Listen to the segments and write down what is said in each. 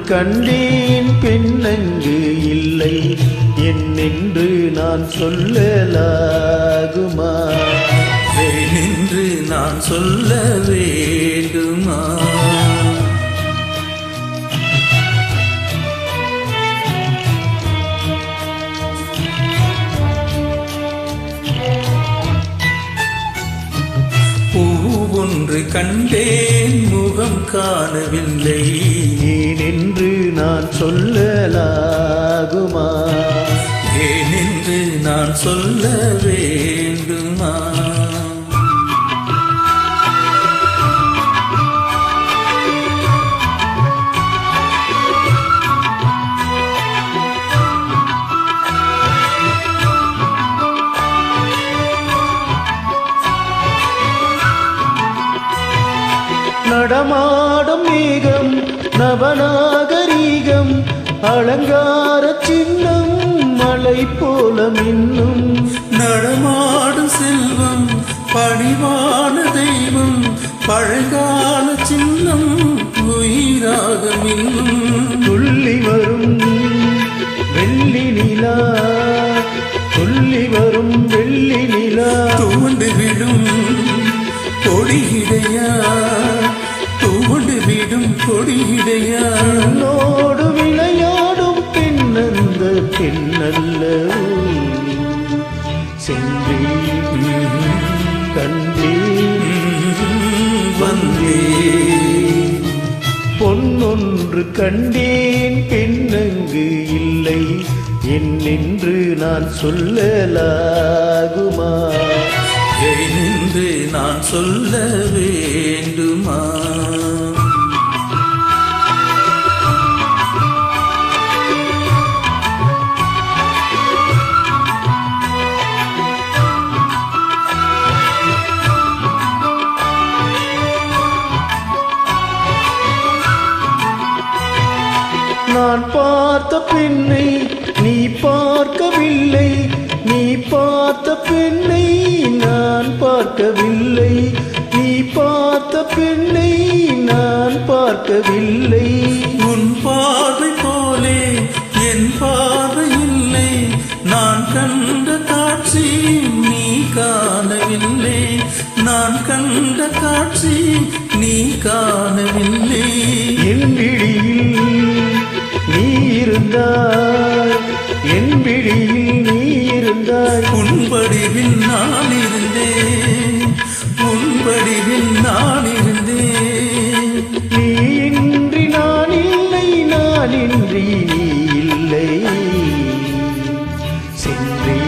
கண்டேன் பெண்ணங்கு இல்லை என்னென்று நான் சொல்லலாகுமா? என்று நான் சொல்ல வேண்டுமா? பூவொன்று கண்டேன் முகம் காணவில்லை ஏனென்று நான் சொல்லலாகுமா? ஏனென்று நான் சொல்ல வேண்டுமா? நடமாடும் மேகம் நவநாகரீகம் அலங்கார சின்னம் மலை போல மின்னும் நடமாடும் செல்வம் பணிவான தெய்வம் பழங்கால சின்னம் உயிராக மின்னும் துள்ளி வரும் வெள்ளி நிலா துள்ளி வரும் வெள்ளி நிலா தூண்டு விடும் கொடியிடையா தூண்டு விடும் கொடியிடையா நோடு விளையாடும் பெண்ணந்த பெண்ணல்ல சென்றே கண்டே வந்தே பொன்னொன்று கண்டேன் பெண்ணங்கு இல்லை என்னென்று நான் சொல்லலாகுமா? என்று நான் சொல்ல வேண்டுமா? நான் பார்த்த பெண்ணை நீ பார்க்கவில்லை நீ பார்த்த பெண்ணை நான் பார்க்கவில்லை நீ பார்த்த பெண்ணை நான் பார்க்கவில்லை உன் பார்வை போலே என் பார்வை இல்லை நான் கண்ட காட்சி நீ காணவில்லை நான் கண்ட காட்சி நீ காணவில்லை என் விழியில் நீ இருந்தாய் என் விழியில் நீ இருந்தாய் உன்படிவில் நான் இருந்தேன் உன்படிவில் நான் இருந்தேன் நீ இன்றி நான் இல்லை நான் இன்றி நீ இல்லை சென்றே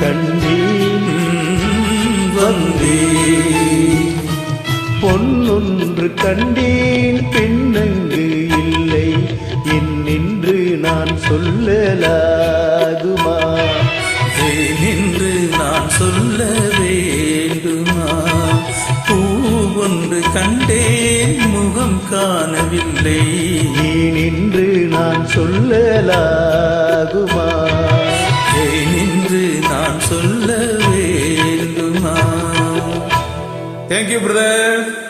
கண்டே வந்தே பொன்னொன்று கண்டேன் பெண்ணங்கு இல்லை என்னென்று நான் சொல்லலாகுமா? என்று நான் சொல்ல வேண்டுமா? பூவொன்று கண்டேன் முகம் காணவில்லை ஏனென்று நான் சொல்லலாகுமா? என்று நான் சொல்ல வேண்டுமா? Thank you, brother.